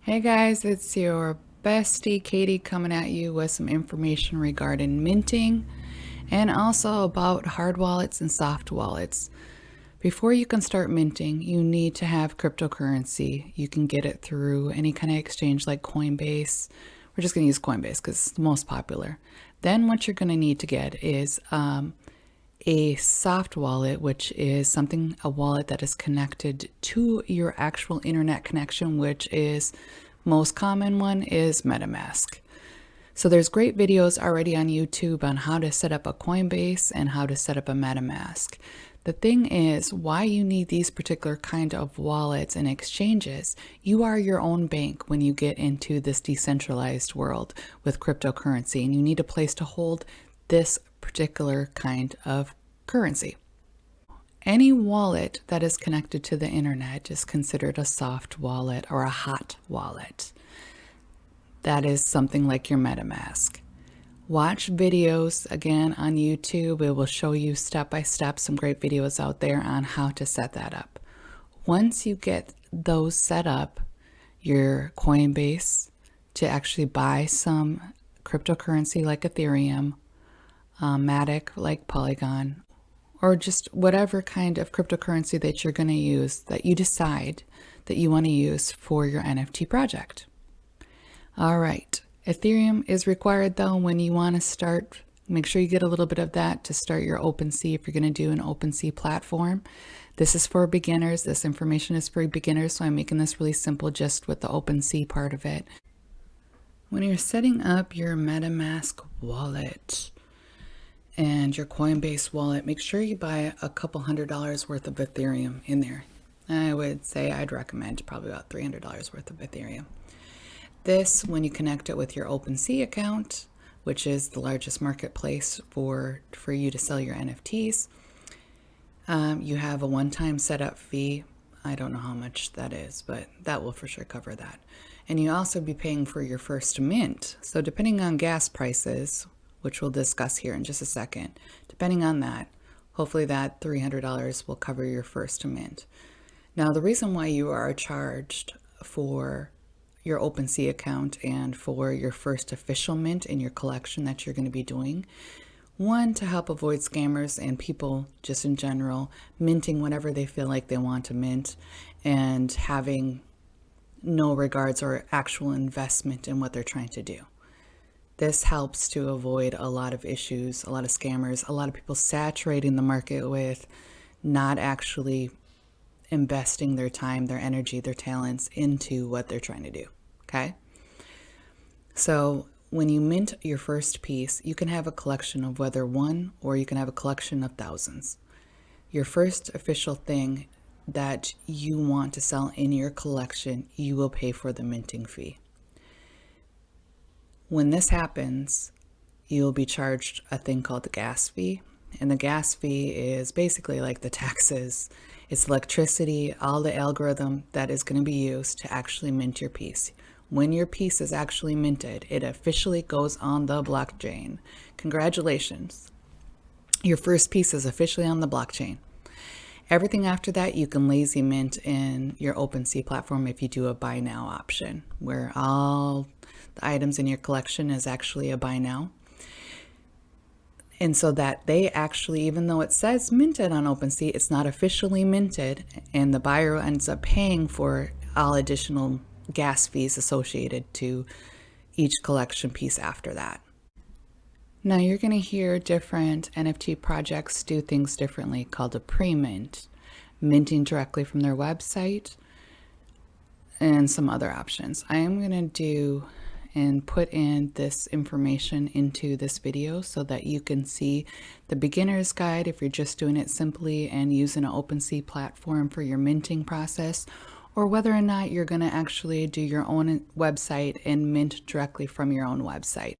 Hey guys, it's your bestie Katie coming at you with some information regarding minting and also about hard wallets and soft wallets. Before you can start minting, you need to have cryptocurrency. You can get it through any kind of exchange like Coinbase. We're just going to use Coinbase because it's the most popular. Then what you're going to need to get is a soft wallet, which is a wallet that is connected to your actual internet connection, which is most common one is MetaMask. So there's great videos already on YouTube on how to set up a Coinbase and how to set up a MetaMask. The thing is, why you need these particular kind of wallets and exchanges, you are your own bank when you get into this decentralized world with cryptocurrency, and you need a place to hold this particular kind of currency. Any wallet that is connected to the internet is considered a soft wallet or a hot wallet. That is something like your MetaMask. Watch videos again on YouTube. It will show you step by step some great videos out there on how to set that up. Once you get those set up, your Coinbase to actually buy some cryptocurrency like Ethereum, Matic like Polygon, or just whatever kind of cryptocurrency that you're going to use that you decide that you want to use for your NFT project. All right. Ethereum is required though when you want to start. Make sure you get a little bit of that to start your OpenSea if you're going to do an OpenSea platform. This is for beginners. This information is for beginners, so I'm making this really simple just with the OpenSea part of it. When you're setting up your MetaMask wallet and your Coinbase wallet, make sure you buy a couple $100 worth of Ethereum in there. I would say I'd recommend probably about $300 worth of Ethereum. This, when you connect it with your OpenSea account, which is the largest marketplace for you to sell your NFTs, you have a one-time setup fee. I don't know how much that is, but that will for sure cover that. And you also be paying for your first mint. So depending on gas prices, which we'll discuss here in just a second, depending on that, hopefully that $300 will cover your first mint. Now, the reason why you are charged for your OpenSea account and for your first official mint in your collection that you're going to be doing, one, to help avoid scammers and people just in general minting whatever they feel like they want to mint and having no regards or actual investment in what they're trying to do. This helps to avoid a lot of issues, a lot of scammers, a lot of people saturating the market with not actually investing their time, their energy, their talents into what they're trying to do. Okay? So when you mint your first piece, you can have a collection of whether one or you can have a collection of thousands. Your first official thing that you want to sell in your collection, you will pay for the minting fee. When this happens, you'll be charged a thing called the gas fee. And the gas fee is basically like the taxes. It's electricity, all the algorithm that is going to be used to actually mint your piece. When your piece is actually minted, it officially goes on the blockchain. Congratulations. Your first piece is officially on the blockchain. Everything after that, you can lazy mint in your OpenSea platform if you do a buy now option, where all the items in your collection is actually a buy now. And so that they actually, even though it says minted on OpenSea, it's not officially minted, and the buyer ends up paying for all additional gas fees associated to each collection piece after that. Now you're going to hear different NFT projects do things differently, called a pre-mint, minting directly from their website, and some other options. I am going to do and put in this information into this video so that you can see the beginner's guide if you're just doing it simply and using an OpenSea platform for your minting process, or whether or not you're going to actually do your own website and mint directly from your own website.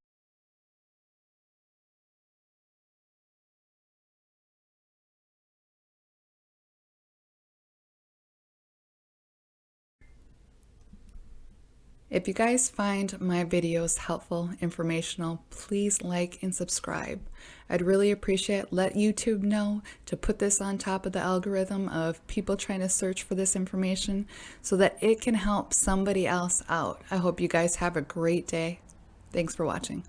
If you guys find my videos helpful, informational, please like and subscribe. I'd really appreciate let YouTube know to put this on top of the algorithm of people trying to search for this information so that it can help somebody else out. I hope you guys have a great day. Thanks for watching.